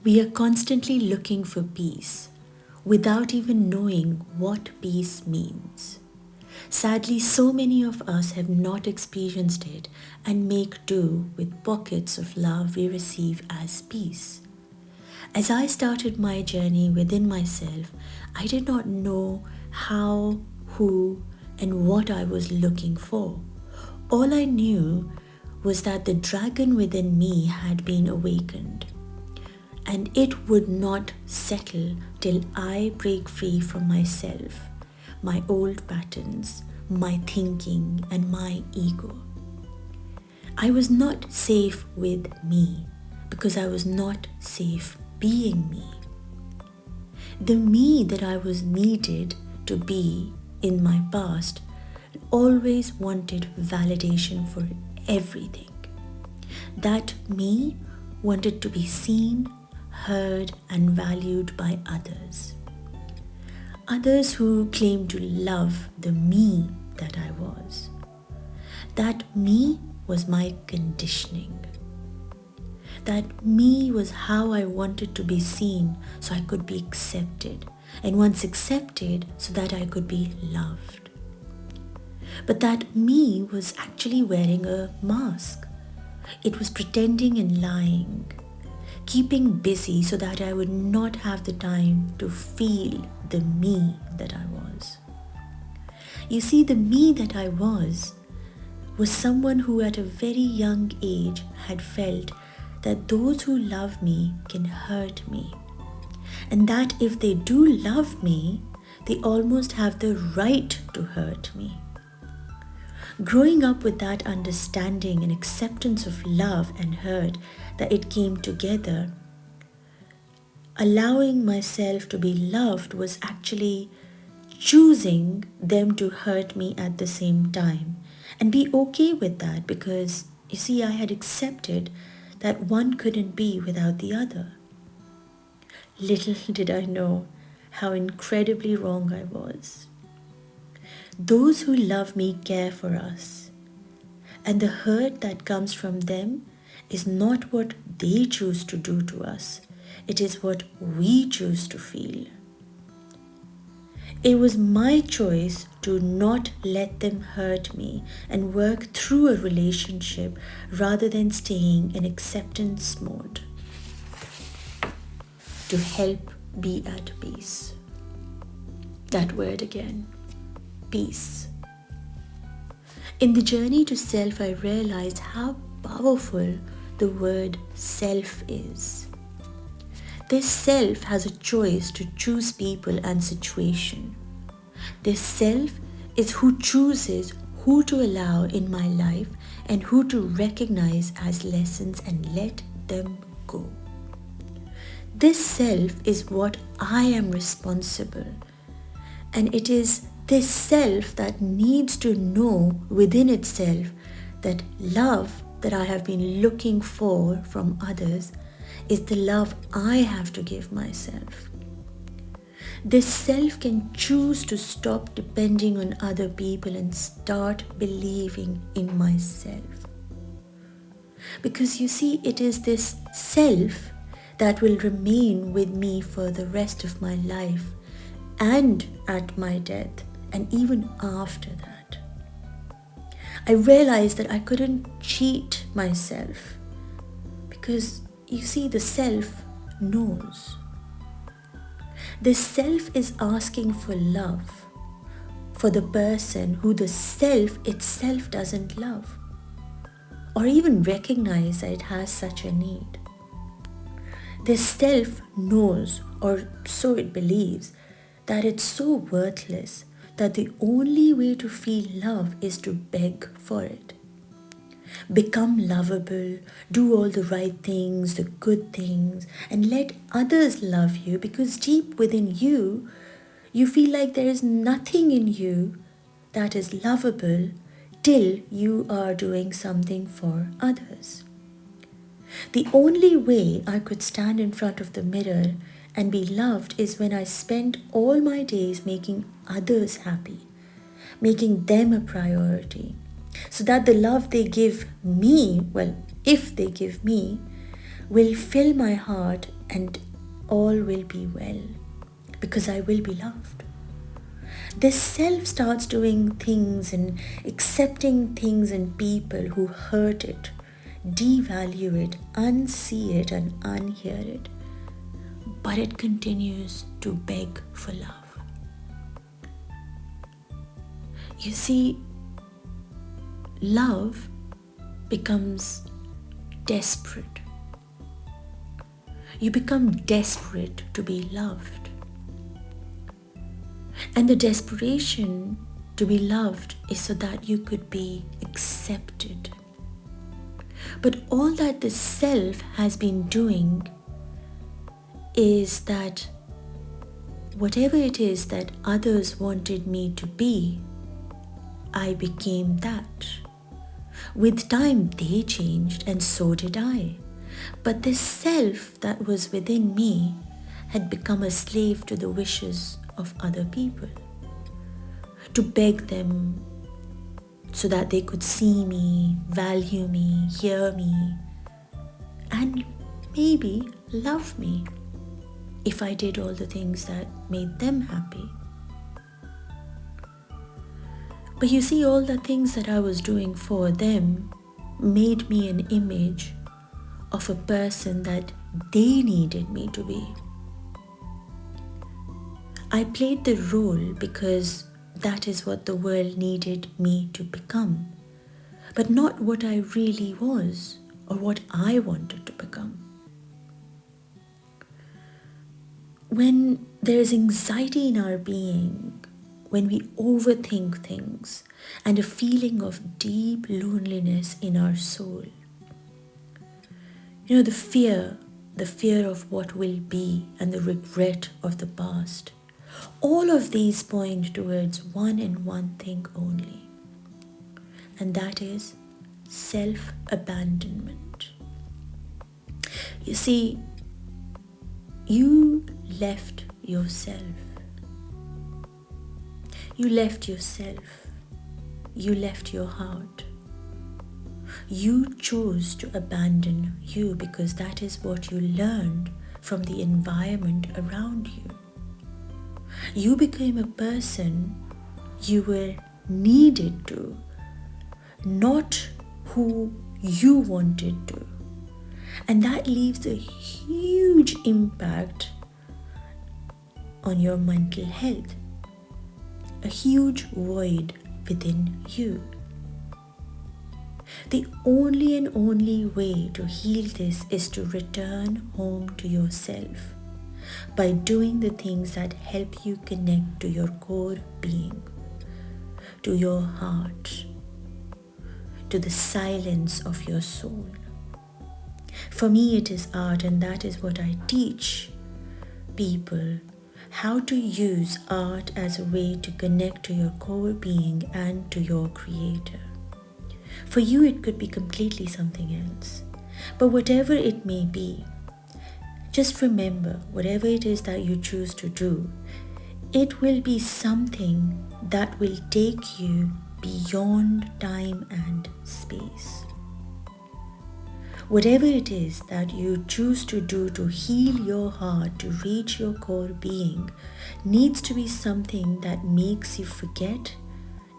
We are constantly looking for peace without even knowing what peace means. Sadly, so many of us have not experienced it and make do with pockets of love we receive as peace. As I started my journey within myself, I did not know how, who, and what I was looking for. All I knew was that the dragon within me had been awakened, and it would not settle till I break free from myself, my old patterns, my thinking, and my ego. I was not safe with me because I was not safe being me. The me that I was needed to be in my past always wanted validation for everything. That me wanted to be seen, heard, and valued by others. Others who claimed to love the me that I was. That me was my conditioning. That me was how I wanted to be seen so I could be accepted, and once accepted so that I could be loved. But that me was actually wearing a mask. It was pretending and lying, keeping busy so that I would not have the time to feel the me that I was. You see, the me that I was someone who at a very young age had felt that those who love me can hurt me, and that if they do love me, they almost have the right to hurt me. Growing up with that understanding and acceptance of love and hurt, that it came together, allowing myself to be loved was actually choosing them to hurt me at the same time, and be okay with that, because you see, I had accepted that one couldn't be without the other. Little did I know how incredibly wrong I was. Those who love me care for us, and the hurt that comes from them is not what they choose to do to us, it is what we choose to feel. It was my choice to not let them hurt me and work through a relationship rather than staying in acceptance mode. To help be at peace. That word again, peace. In the journey to self, I realized how powerful the word self is. This self has a choice to choose people and situation. This self is who chooses who to allow in my life and who to recognize as lessons and let them go. This self is what I am responsible, and it is this self that needs to know within itself that love that I have been looking for from others is the love I have to give myself. This self can choose to stop depending on other people and start believing in myself. Because you see, it is this self that will remain with me for the rest of my life and at my death and even after that. I realized that I couldn't cheat myself because you see, the self knows. The self is asking for love for the person who the self itself doesn't love or even recognize that it has such a need. The self knows, or so it believes, that it's so worthless that the only way to feel love is to beg for it. Become lovable, do all the right things, the good things, and let others love you, because deep within you, you feel like there is nothing in you that is lovable till you are doing something for others. The only way I could stand in front of the mirror and be loved is when I spent all my days making others happy, making them a priority, so that the love they give me, well, if they give me, will fill my heart and all will be well because I will be loved. This self starts doing things and accepting things and people who hurt it, devalue it, unsee it, and unhear it. But it continues to beg for love. You see, love becomes desperate. You become desperate to be loved. And the desperation to be loved is so that you could be accepted. But all that the self has been doing is that whatever it is that others wanted me to be, I became that. With time, they changed and so did I. But this self that was within me had become a slave to the wishes of other people, to beg them so that they could see me, value me, hear me, and maybe love me if I did all the things that made them happy. But you see, all the things that I was doing for them made me an image of a person that they needed me to be. I played the role because that is what the world needed me to become, but not what I really was or what I wanted to become. When there is anxiety in our being, when we overthink things, and a feeling of deep loneliness in our soul, the fear of what will be and the regret of the past, all of these point towards one and one thing only, and that is self-abandonment. You see, you left yourself. You left yourself. You left your heart. You chose to abandon you because that is what you learned from the environment around you. You became a person you were needed to, not who you wanted to. And that leaves a huge impact on your mental health, a huge void within you. The only and only way to heal this is to return home to yourself by doing the things that help you connect to your core being, to your heart, to the silence of your soul. For me, it is art, and that is what I teach people, how to use art as a way to connect to your core being and to your creator. For you, it could be completely something else. But whatever it may be, just remember, whatever it is that you choose to do, it will be something that will take you beyond time and space. Whatever it is that you choose to do to heal your heart, to reach your core being, needs to be something that makes you forget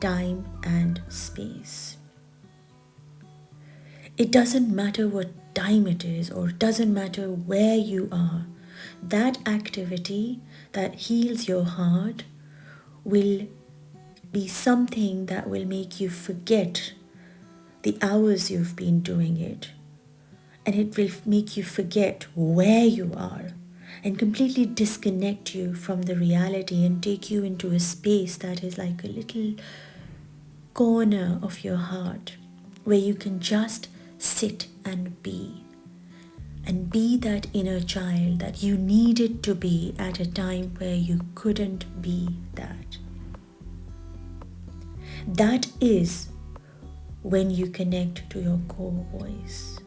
time and space. It doesn't matter what time it is, or it doesn't matter where you are. That activity that heals your heart will be something that will make you forget the hours you've been doing it. And it will make you forget where you are and completely disconnect you from the reality and take you into a space that is like a little corner of your heart where you can just sit and be that inner child that you needed to be at a time where you couldn't be that. That is when you connect to your core voice.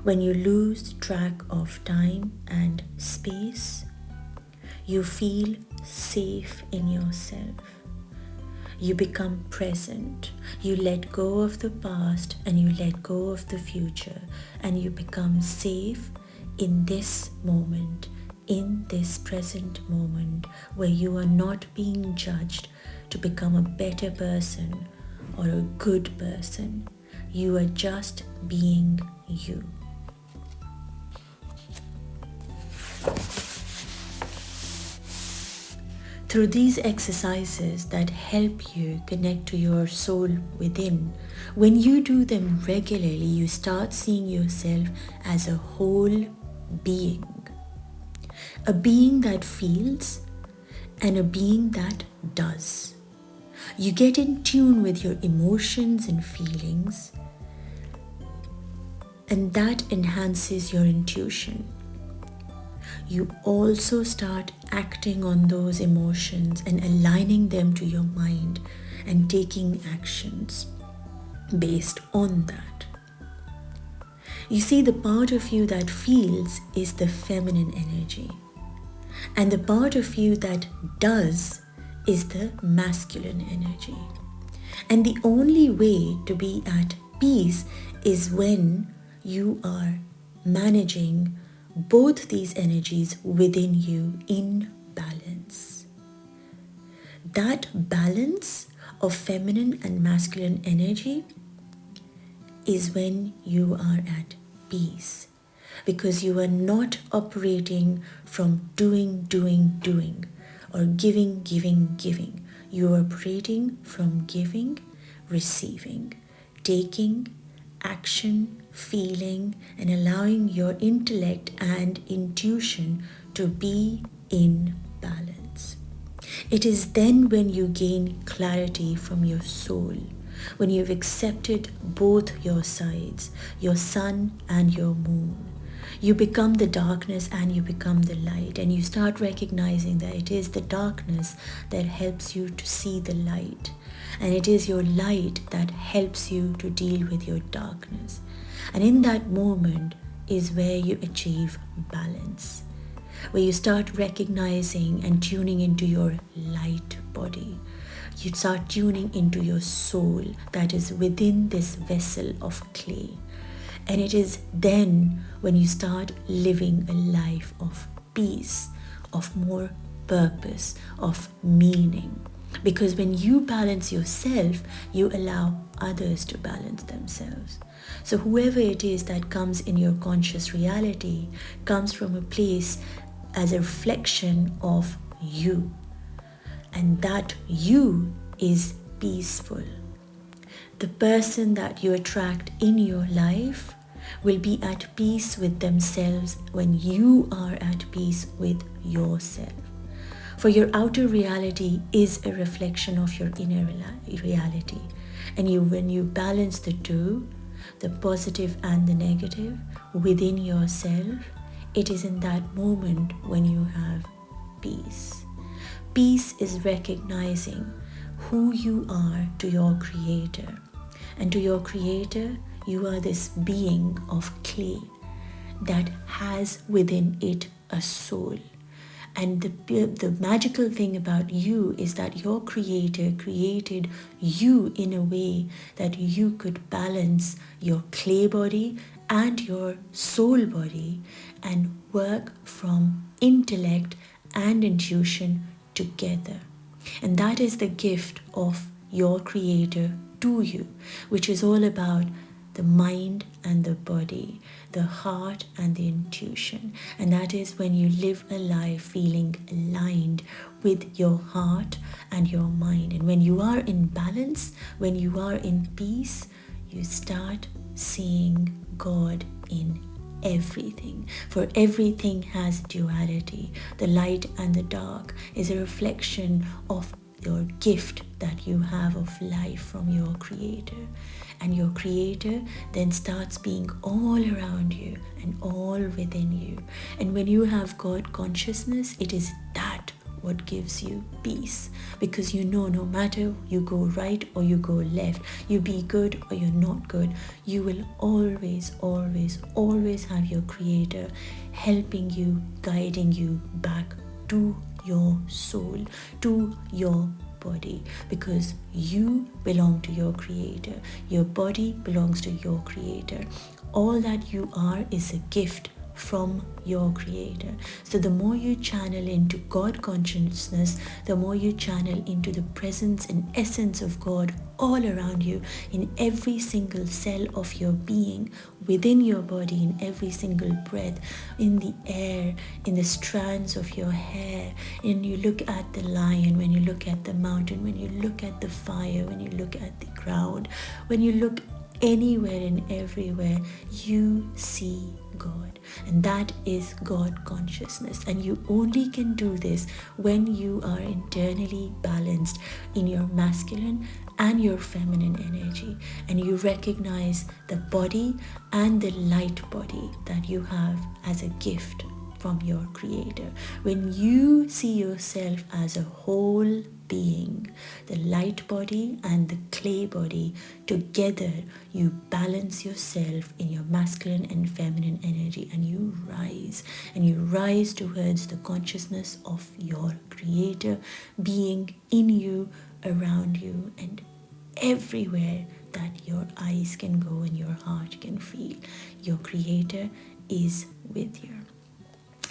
When you lose track of time and space, you feel safe in yourself. You become present. You let go of the past and you let go of the future, and you become safe in this moment, in this present moment, where you are not being judged to become a better person or a good person. You are just being you. Through these exercises that help you connect to your soul within, when you do them regularly, you start seeing yourself as a whole being. A being that feels and a being that does. You get in tune with your emotions and feelings, and that enhances your intuition. You also start acting on those emotions and aligning them to your mind and taking actions based on that. You see, the part of you that feels is the feminine energy, and the part of you that does is the masculine energy. And the only way to be at peace is when you are managing both these energies within you in balance. That balance of feminine and masculine energy is when you are at peace, because you are not operating from doing, or giving. You are operating from giving, receiving, taking action, feeling, and allowing your intellect and intuition to be in balance. It is then when you gain clarity from your soul, when you've accepted both your sides, your sun and your moon. You become the darkness and you become the light, and you start recognizing that it is the darkness that helps you to see the light, and it is your light that helps you to deal with your darkness. And in that moment is where you achieve balance, where you start recognizing and tuning into your light body. You start tuning into your soul that is within this vessel of clay. And it is then when you start living a life of peace, of more purpose, of meaning. Because when you balance yourself, you allow others to balance themselves. So whoever it is that comes in your conscious reality comes from a place as a reflection of you. And that you is peaceful. The person that you attract in your life will be at peace with themselves when you are at peace with yourself. For your outer reality is a reflection of your inner reality. And when you balance the two, the positive and the negative, within yourself, it is in that moment when you have peace. Peace is recognizing who you are to your Creator. And to your Creator, you are this being of clay that has within it a soul. And the magical thing about you is that your Creator created you in a way that you could balance your clay body and your soul body and work from intellect and intuition together. And that is the gift of your Creator to you, which is all about the mind and the body, the heart and the intuition. And that is when you live a life feeling aligned with your heart and your mind. And when you are in balance, when you are in peace, you start seeing God in everything. For everything has duality. The light and the dark is a reflection of your gift that you have of life from your Creator. And your Creator then starts being all around you and all within you. And when you have God consciousness, it is that what gives you peace, because you know no matter you go right or you go left, you be good or you're not good, you will always have your Creator helping you, guiding you back to your soul, to your body, because you belong to your Creator. Your body belongs to your Creator. All that you are is a gift from your creator. So the more you channel into God consciousness, the more you channel into the presence and essence of God all around you, in every single cell of your being, within your body, in every single breath, in the air, in the strands of your hair. And you look at the lion, when you look at the mountain, when you look at the fire, when you look at the ground, when you look anywhere and everywhere, you see God. And that is God consciousness. And you only can do this when you are internally balanced in your masculine and your feminine energy, and you recognize the body and the light body that you have as a gift from your creator. When you see yourself as a whole being, the light body and the clay body together, you balance yourself in your masculine and feminine energy, and you rise towards the consciousness of your creator being in you, around you, and everywhere that your eyes can go and your heart can feel. Your creator is with you.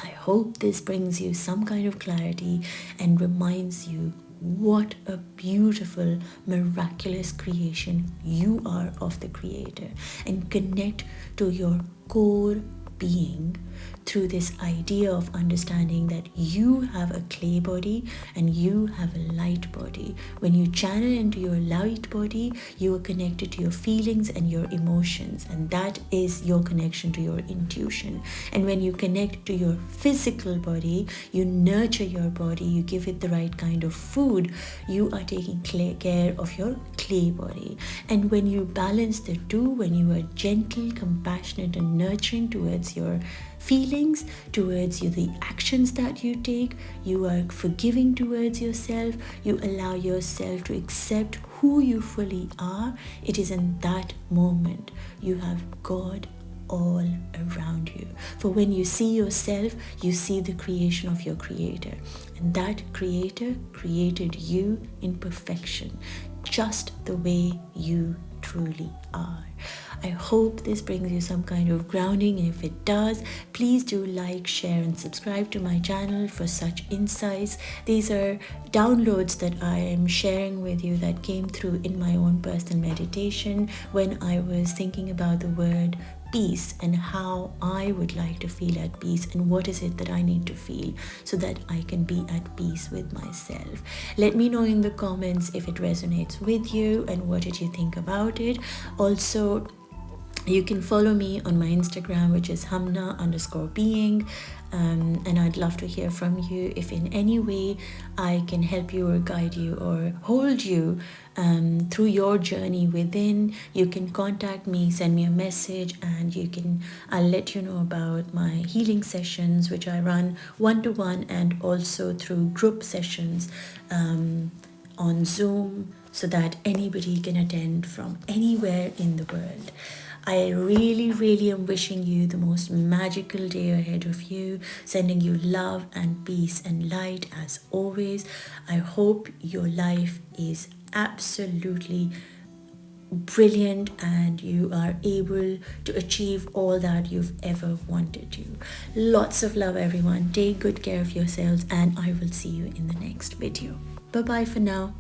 I hope this brings you some kind of clarity and reminds you what a beautiful, miraculous creation you are of the creator, and connect to your core being through this idea of understanding that you have a clay body and you have a light body. When you channel into your light body, you are connected to your feelings and your emotions, and that is your connection to your intuition. And when you connect to your physical body, you nurture your body, you give it the right kind of food, you are taking care of your clay body. And when you balance the two, when you are gentle, compassionate, and nurturing towards your feelings, towards you, the actions that you take, you are forgiving towards yourself, you allow yourself to accept who you fully are. It is in that moment you have God all around you. For when you see yourself, you see the creation of your creator, and that creator created you in perfection, just the way you truly are. I hope this brings you some kind of grounding, and if it does, please do like, share, and subscribe to my channel for such insights. These are downloads that I am sharing with you that came through in my own personal meditation when I was thinking about the word peace and how I would like to feel at peace, and what is it that I need to feel so that I can be at peace with myself. Let me know in the comments if it resonates with you and what did you think about it. Also, you can follow me on my Instagram, which is Humna_being, and I'd love to hear from you. If in any way I can help you or guide you or hold you through your journey within, you can contact me, send me a message, and I'll let you know about my healing sessions, which I run one-to-one and also through group sessions on Zoom, so that anybody can attend from anywhere in the world. I really am wishing you the most magical day ahead of you, sending you love and peace and light as always. I hope your life is absolutely brilliant and you are able to achieve all that you've ever wanted to. Lots of love, everyone. Take good care of yourselves, and I will see you in the next video. Bye bye for now.